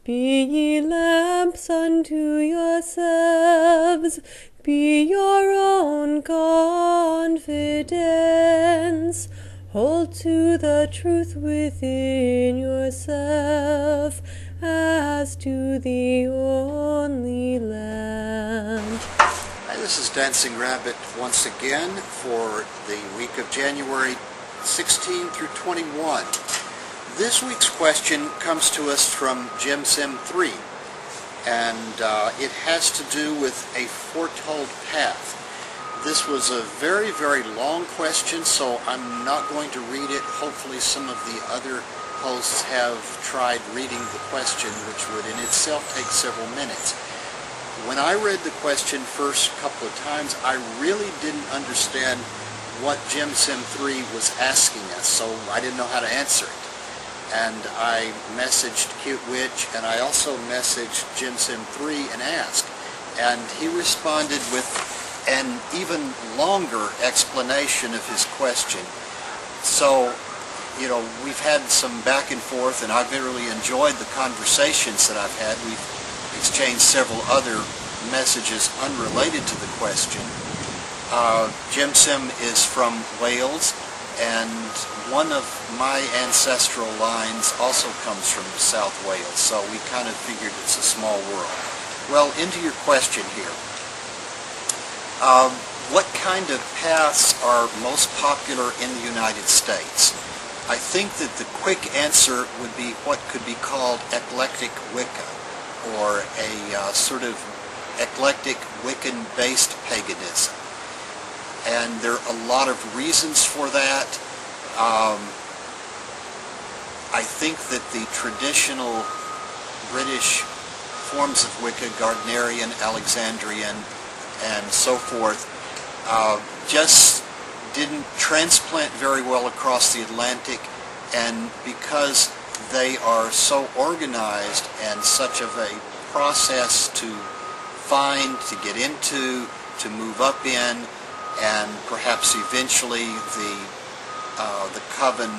Be ye lamps unto yourselves, be your own confidence. Hold to the truth within yourself, as to the only lamp. Hi, this is Dancing Rabbit once again for the week of January 16 through 21. This week's question comes to us from Sim 3, and it has to do with a foretold path. This was a very, very long question, so I'm not going to read it. Hopefully some of the other hosts have tried reading the question, which would in itself take several minutes. When I read the question first couple of times, I really didn't understand what Sim 3 was asking us, so I didn't know how to answer it. And I messaged Cute Witch, and I also messaged Sim 3 and asked. And he responded with an even longer explanation of his question. So, you know, we've had some back and forth, and I've really enjoyed the conversations that I've had. We've exchanged several other messages unrelated to the question. Sim is from Wales, and one of my ancestral lines also comes from South Wales, so we kind of figured it's a small world. Well, into your question here. What kind of paths are most popular in the United States? I think that the quick answer would be what could be called eclectic Wicca, or a sort of eclectic Wiccan-based paganism. And there are a lot of reasons for that. I think that the traditional British forms of Wicca, Gardnerian, Alexandrian, and so forth, just didn't transplant very well across the Atlantic, and because they are so organized and such of a process to find, to get into, to move up in, and perhaps eventually the coven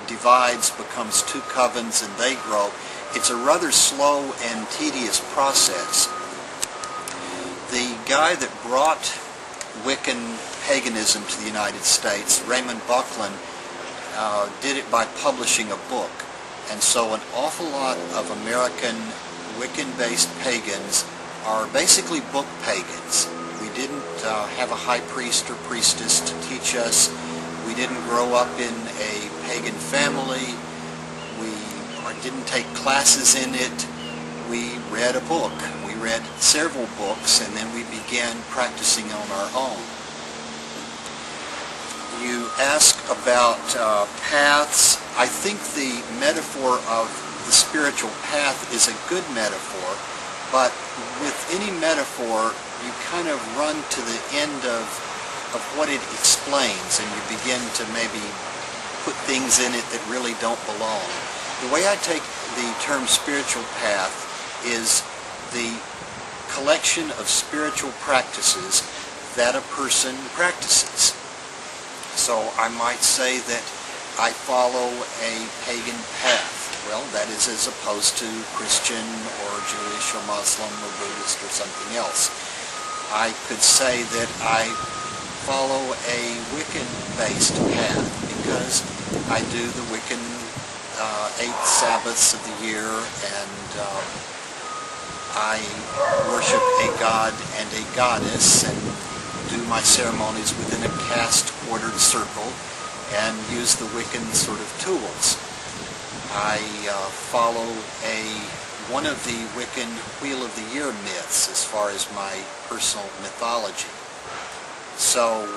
divides, becomes two covens, and they grow. It's a rather slow and tedious process. The guy that brought Wiccan paganism to the United States, Raymond Buckland, did it by publishing a book. And so an awful lot of American Wiccan-based pagans are basically book pagans. We didn't have a high priest or priestess to teach us. We didn't grow up in a pagan family. We didn't take classes in it. We read a book. We read several books, and then we began practicing on our own. You ask about paths. I think the metaphor of the spiritual path is a good metaphor, but with any metaphor, you kind of run to the end of what it explains, and you begin to maybe put things in it that really don't belong. The way I take the term spiritual path is the collection of spiritual practices that a person practices. So I might say that I follow a pagan path. Well, that is as opposed to Christian or Jewish or Muslim or Buddhist or something else. I could say that I follow a Wiccan-based path because I do the Wiccan 8 Sabbaths of the year, and I worship a god and a goddess and do my ceremonies within a caste-ordered circle and use the Wiccan sort of tools. I follow one of the Wiccan Wheel of the Year myths as far as my personal mythology. So,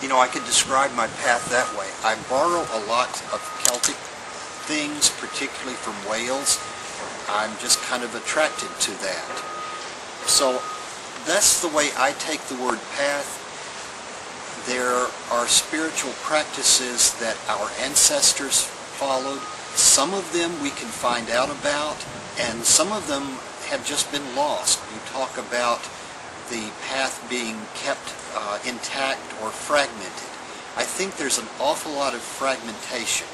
you know, I could describe my path that way. I borrow a lot of Celtic things, particularly from Wales. I'm just kind of attracted to that. So that's the way I take the word path. There are spiritual practices that our ancestors followed. Some of them we can find out about, and some of them have just been lost. You talk about the path being kept intact or fragmented. I think there's an awful lot of fragmentation.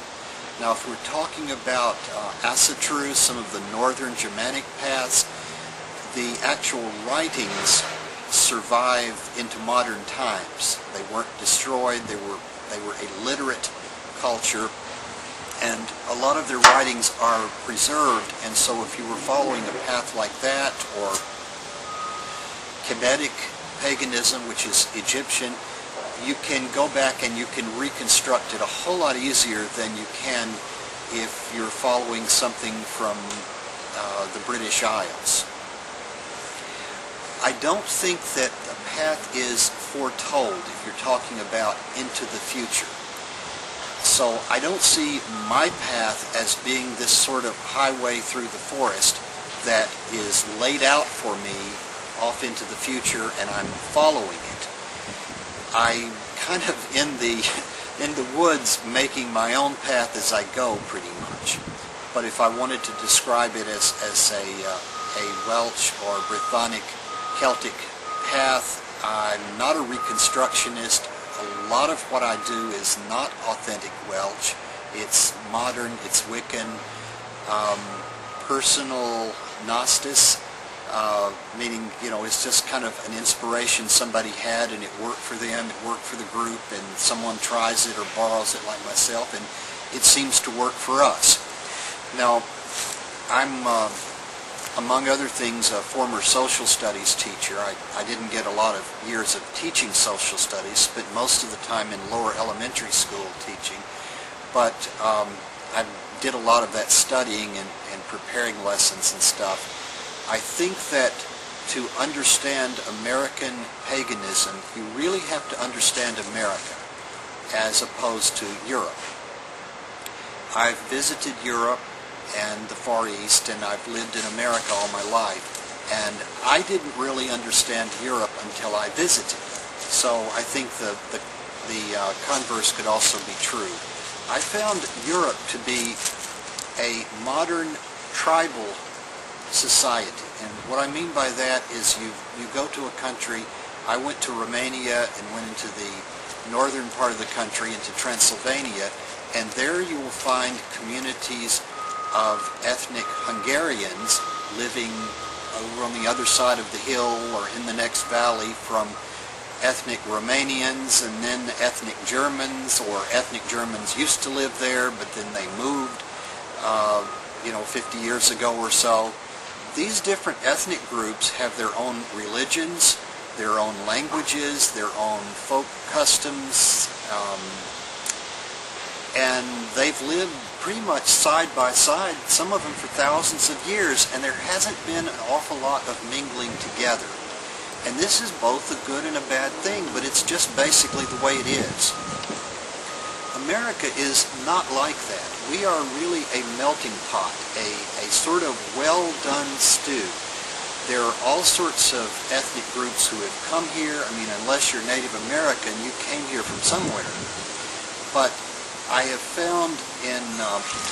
Now, if we're talking about Asatru, some of the northern Germanic paths, the actual writings survive into modern times. They weren't destroyed. They were a literate culture, and a lot of their writings are preserved. And so if you were following a path like that, or Kemetic paganism, which is Egyptian, you can go back and you can reconstruct it a whole lot easier than you can if you're following something from the British Isles. I don't think that a path is foretold if you're talking about into the future. So I don't see my path as being this sort of highway through the forest that is laid out for me off into the future and I'm following it. I'm kind of in the woods making my own path as I go, pretty much. But if I wanted to describe it as a Welsh or Brythonic Celtic path, I'm not a reconstructionist. A lot of what I do is not authentic Welsh. It's modern, it's Wiccan, personal Gnostic. Meaning, it's just kind of an inspiration somebody had and it worked for them, it worked for the group, and someone tries it or borrows it like myself, and it seems to work for us. Now, I'm, among other things, a former social studies teacher. I didn't get a lot of years of teaching social studies, spent most of the time in lower elementary school teaching, but I did a lot of that studying and preparing lessons and stuff. I think that to understand American paganism, you really have to understand America as opposed to Europe. I've visited Europe and the Far East, and I've lived in America all my life, and I didn't really understand Europe until I visited. So I think the converse could also be true. I found Europe to be a modern tribal society, and what I mean by that is you go to a country. I went to Romania and went into the northern part of the country, into Transylvania, and there you will find communities of ethnic Hungarians living over on the other side of the hill or in the next valley from ethnic Romanians, and then ethnic Germans, or ethnic Germans used to live there but then they moved 50 years ago or so. These different ethnic groups have their own religions, their own languages, their own folk customs, and they've lived pretty much side by side, some of them for thousands of years, and there hasn't been an awful lot of mingling together. And this is both a good and a bad thing, but it's just basically the way it is. America is not like that. We are really a melting pot, a sort of well-done stew. There are all sorts of ethnic groups who have come here. I mean, unless you're Native American, you came here from somewhere. But I have found in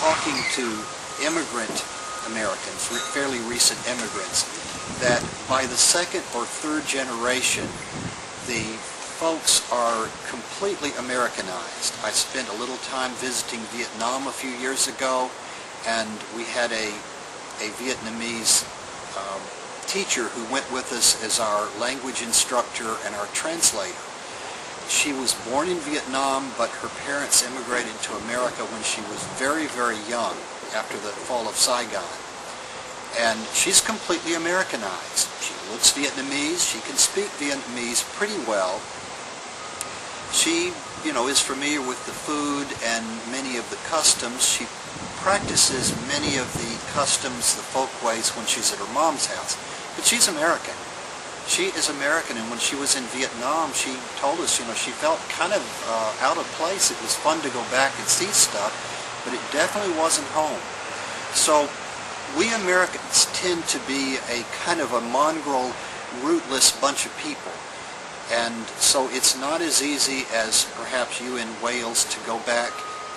talking to immigrant Americans, fairly recent immigrants, that by the second or third generation, the folks are completely Americanized. I spent a little time visiting Vietnam a few years ago, and we had a Vietnamese teacher who went with us as our language instructor and our translator. She was born in Vietnam, but her parents immigrated to America when she was very, very young, after the fall of Saigon. And she's completely Americanized. She looks Vietnamese, she can speak Vietnamese pretty well. She, is familiar with the food and many of the customs. She practices many of the customs, the folkways, when she's at her mom's house. But she's American. She is American, and when she was in Vietnam, she told us, she felt kind of out of place. It was fun to go back and see stuff, but it definitely wasn't home. So we Americans tend to be a kind of a mongrel, rootless bunch of people. And so it's not as easy as perhaps you in Wales to go back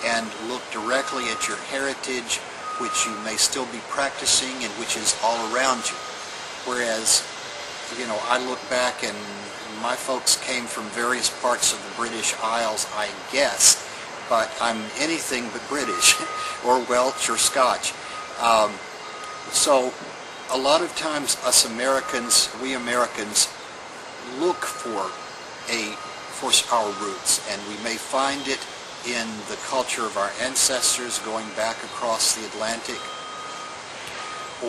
and look directly at your heritage, which you may still be practicing and which is all around you. Whereas, I look back and my folks came from various parts of the British Isles, I guess, but I'm anything but British or Welsh or Scotch. So a lot of times we Americans look for our roots, and we may find it in the culture of our ancestors going back across the Atlantic,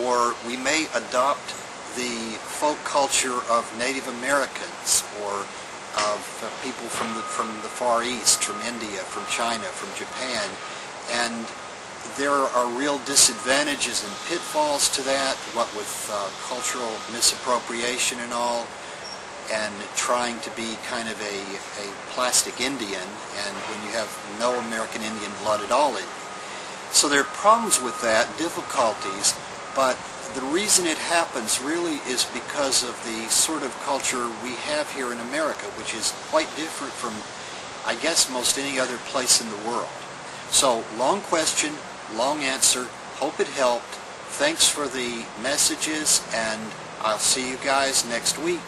or we may adopt the folk culture of Native Americans, or of people from the Far East, from India, from China, from Japan, and there are real disadvantages and pitfalls to that, what with cultural misappropriation and all, and trying to be kind of a plastic Indian, and when you have no American Indian blood at all in you. So there are problems with that, difficulties, but the reason it happens really is because of the sort of culture we have here in America, which is quite different from, I guess, most any other place in the world. So, long question, long answer. Hope it helped. Thanks for the messages, and I'll see you guys next week.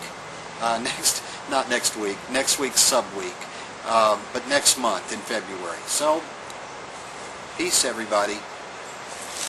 Next week's sub-week, but next month in February. So, peace everybody.